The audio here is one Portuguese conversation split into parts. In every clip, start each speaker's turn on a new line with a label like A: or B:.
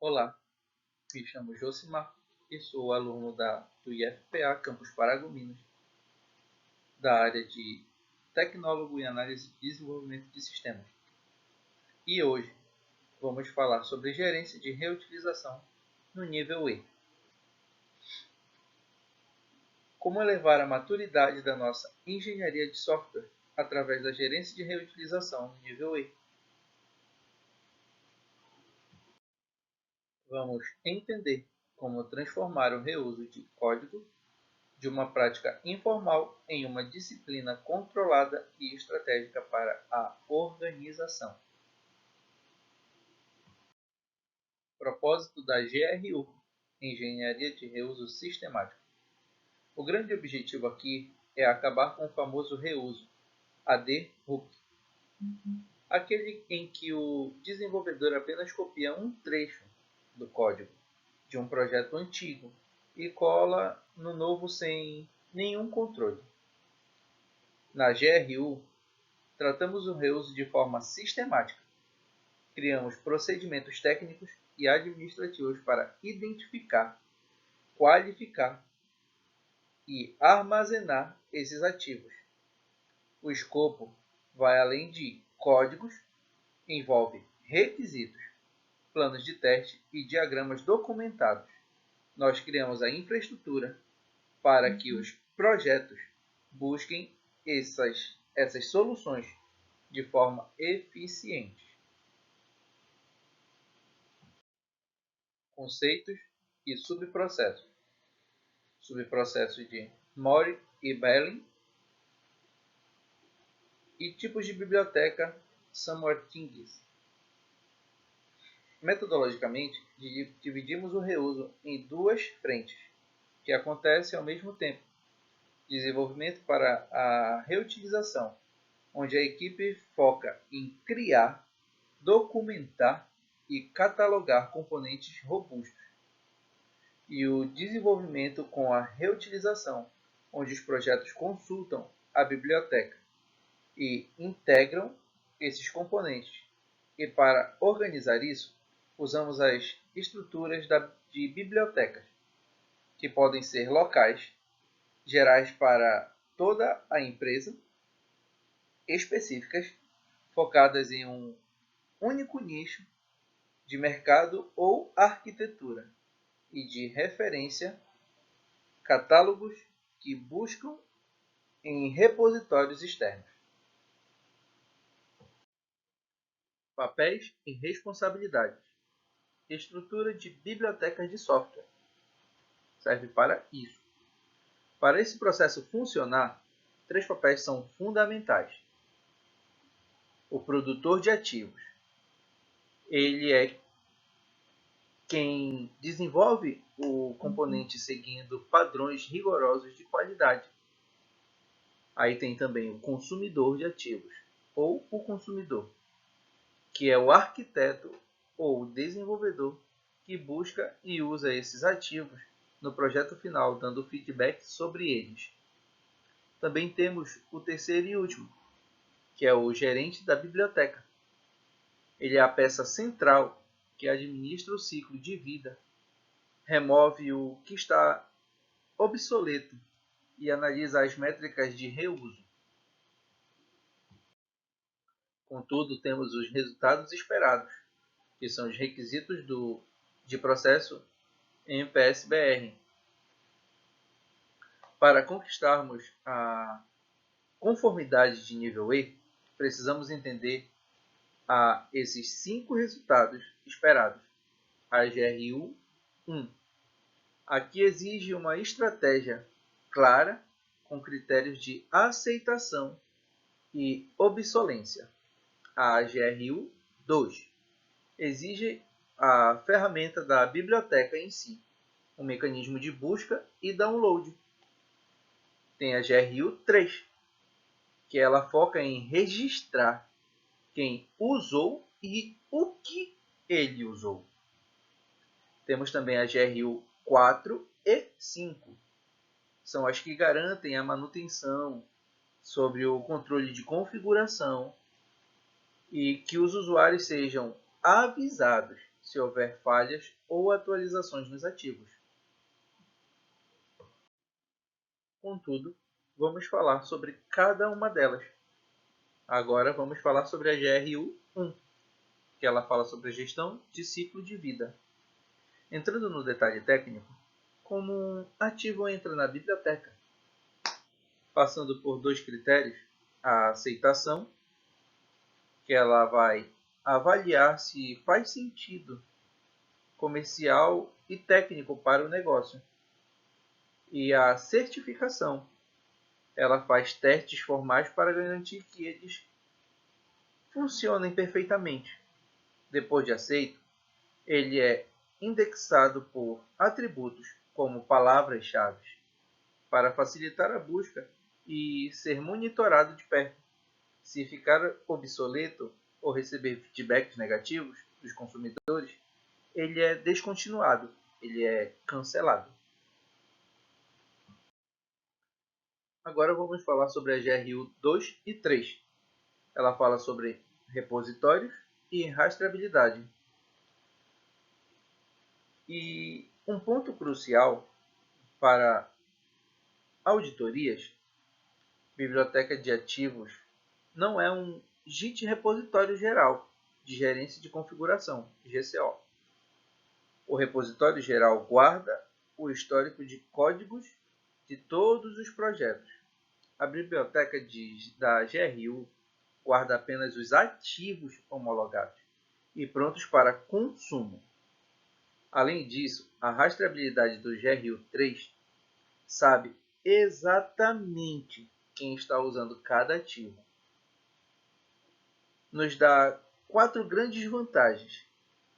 A: Olá, me chamo Josimar e sou aluno do IFPA Campus Paragominas, da área de Tecnólogo em Análise e Desenvolvimento de Sistemas. E hoje vamos falar sobre gerência de reutilização no nível E. Como elevar a maturidade da nossa engenharia de software através da gerência de reutilização no nível E. Vamos entender como transformar o reuso de código de uma prática informal em uma disciplina controlada e estratégica para a organização. Propósito da GRU, Engenharia de Reuso Sistemático. O grande objetivo aqui é acabar com o famoso reuso, AD-hoc, aquele em que o desenvolvedor apenas copia um trecho do código de um projeto antigo e cola no novo sem nenhum controle. Na GRU, tratamos o reuso de forma sistemática. Criamos procedimentos técnicos e administrativos para identificar, qualificar e armazenar esses ativos. O escopo vai além de códigos, envolve requisitos, planos de teste e diagramas documentados. Nós criamos a infraestrutura para que os projetos busquem essas soluções de forma eficiente. Conceitos e subprocessos. Subprocessos de Mori e Belling e tipos de biblioteca Samwartingis. Metodologicamente, dividimos o reuso em duas frentes, que acontecem ao mesmo tempo. Desenvolvimento para a reutilização, onde a equipe foca em criar, documentar e catalogar componentes robustos. E o desenvolvimento com a reutilização, onde os projetos consultam a biblioteca e integram esses componentes. E para organizar isso, usamos as estruturas de bibliotecas, que podem ser locais, gerais para toda a empresa, específicas, focadas em um único nicho de mercado ou arquitetura, e de referência, catálogos que buscam em repositórios externos. Papéis e responsabilidades. Estrutura de bibliotecas de software. Serve para isso. Para esse processo funcionar, 3 papéis são fundamentais. O produtor de ativos. Ele é quem desenvolve o componente seguindo padrões rigorosos de qualidade. Aí tem também o consumidor de ativos, ou o consumidor, que é o arquiteto ou desenvolvedor que busca e usa esses ativos no projeto final, dando feedback sobre eles. Também temos o terceiro e último, que é o gerente da biblioteca. Ele é a peça central que administra o ciclo de vida, remove o que está obsoleto e analisa as métricas de reuso. Contudo, temos os resultados esperados, que são os requisitos de processo em PSBR. Para conquistarmos a conformidade de nível E, precisamos entender esses 5 resultados esperados. A GRU 1. Aqui exige uma estratégia clara, com critérios de aceitação e obsolência. A GRU 2. Exige a ferramenta da biblioteca em si, um mecanismo de busca e download. Tem a GRU 3, que ela foca em registrar quem usou e o que ele usou. Temos também a GRU 4 e 5. São as que garantem a manutenção sobre o controle de configuração e que os usuários sejam avisados se houver falhas ou atualizações nos ativos. Contudo, vamos falar sobre cada uma delas. Agora vamos falar sobre a GRU-1, que ela fala sobre a gestão de ciclo de vida. Entrando no detalhe técnico, como um ativo entra na biblioteca, passando por dois critérios: a aceitação, que ela vai avaliar se faz sentido comercial e técnico para o negócio, e a certificação, ela faz testes formais para garantir que eles funcionem perfeitamente. Depois de aceito, ele é indexado por atributos como palavras-chave para facilitar a busca e ser monitorado de perto. Se ficar obsoleto ou receber feedbacks negativos dos consumidores, ele é descontinuado, ele é cancelado. Agora vamos falar sobre a GRU 2 e 3. Ela fala sobre repositórios e rastreabilidade. E um ponto crucial para auditorias, biblioteca de ativos não é um Git repositório geral de gerência de configuração, GCO. O repositório geral guarda o histórico de códigos de todos os projetos. A biblioteca da GRU guarda apenas os ativos homologados e prontos para consumo. Além disso, a rastreabilidade do GRU3 sabe exatamente quem está usando cada ativo. Nos dá 4 grandes vantagens.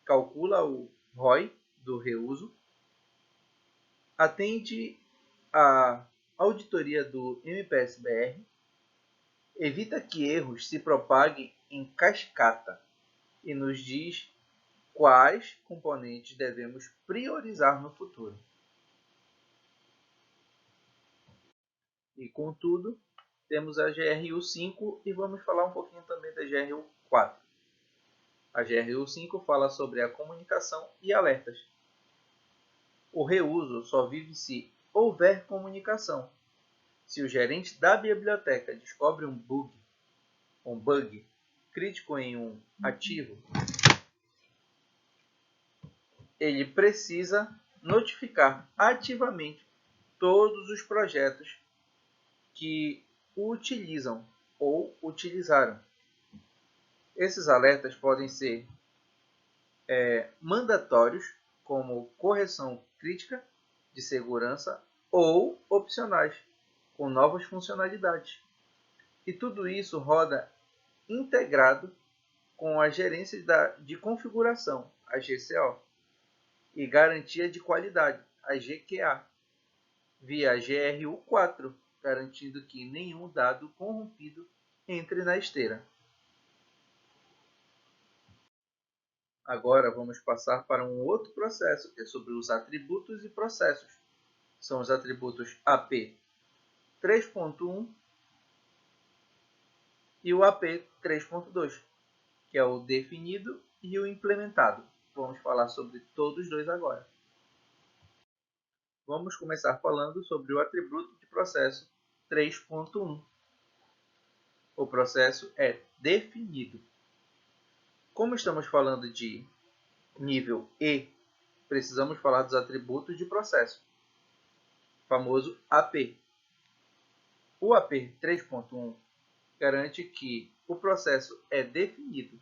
A: Calcula o ROI do reuso, atende à auditoria do MPS-BR, evita que erros se propaguem em cascata e nos diz quais componentes devemos priorizar no futuro. E, contudo, temos a GRU5 e vamos falar um pouquinho também da GRU4. A GRU5 fala sobre a comunicação e alertas. O reuso só vive se houver comunicação. Se o gerente da biblioteca descobre um bug crítico em um ativo, ele precisa notificar ativamente todos os projetos que o utilizam ou utilizaram. Esses alertas podem ser mandatórios, como correção crítica de segurança, ou opcionais, com novas funcionalidades. E tudo isso roda integrado com a gerência de configuração, a GCO, e garantia de qualidade, a GQA, via GRU4, garantindo que nenhum dado corrompido entre na esteira. Agora vamos passar para um outro processo, que é sobre os atributos e processos. São os atributos AP 3.1 e o AP 3.2, que é o definido e o implementado. Vamos falar sobre todos os dois agora. Vamos começar falando sobre o atributo de processo 3.1. O processo é definido. Como estamos falando de nível E, precisamos falar dos atributos de processo, famoso AP. O AP 3.1 garante que o processo é definido.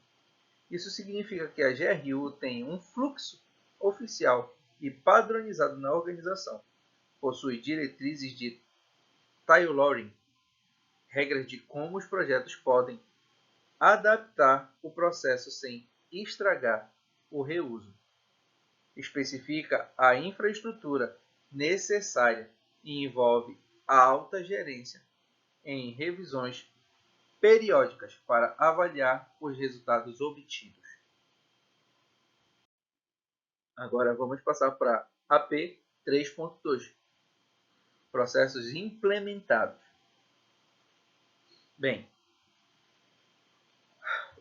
A: Isso significa que a GRU tem um fluxo oficial e padronizado na organização. Possui diretrizes de tailoring, regras de como os projetos podem adaptar o processo sem estragar o reuso. Especifica a infraestrutura necessária e envolve a alta gerência em revisões periódicas para avaliar os resultados obtidos. Agora vamos passar para AP 3.2, processos implementados. Bem,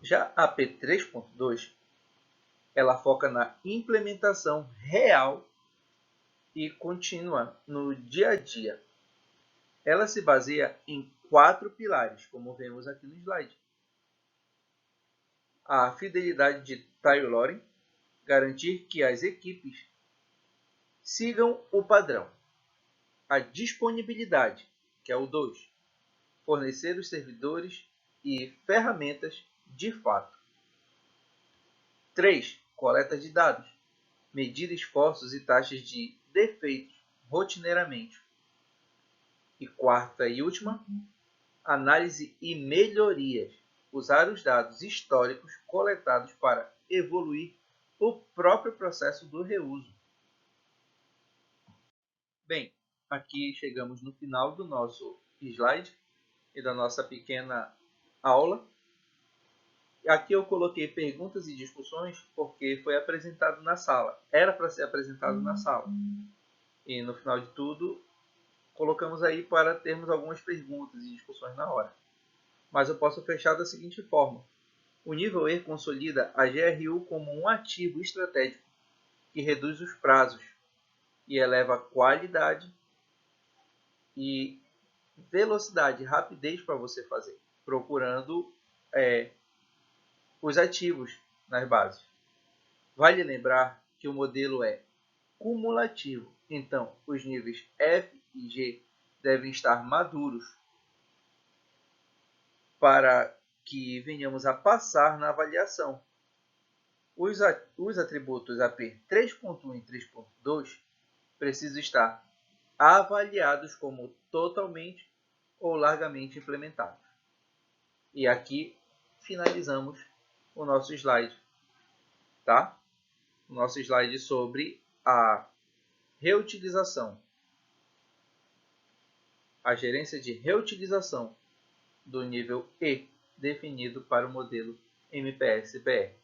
A: já AP 3.2 ela foca na implementação real e contínua no dia a dia. Ela se baseia em 4 pilares, como vemos aqui no slide. A fidelidade de Taylor, garantir que as equipes sigam o padrão. A disponibilidade, que é o 2, fornecer os servidores e ferramentas de fato. 3. Coleta de dados, medir esforços e taxas de defeitos rotineiramente. E quarta e última, análise e melhorias, usar os dados históricos coletados para evoluir o próprio processo do reuso. Bem, aqui chegamos no final do nosso slide e da nossa pequena aula. Aqui eu coloquei perguntas e discussões porque foi apresentado na sala. Era para ser apresentado na sala. E no final de tudo, colocamos aí para termos algumas perguntas e discussões na hora. Mas eu posso fechar da seguinte forma. O nível E consolida a GRU como um ativo estratégico que reduz os prazos e eleva a qualidade e velocidade, rapidez para você fazer, procurando os ativos nas bases. Vale lembrar que o modelo é cumulativo, então os níveis F e G devem estar maduros para que venhamos a passar na avaliação. Os atributos AP 3.1 e 3.2 precisam estar avaliados como totalmente ou largamente implementados. E aqui finalizamos o nosso slide, tá? O nosso slide sobre a reutilização, a gerência de reutilização do nível E definido para o modelo MPS-BR.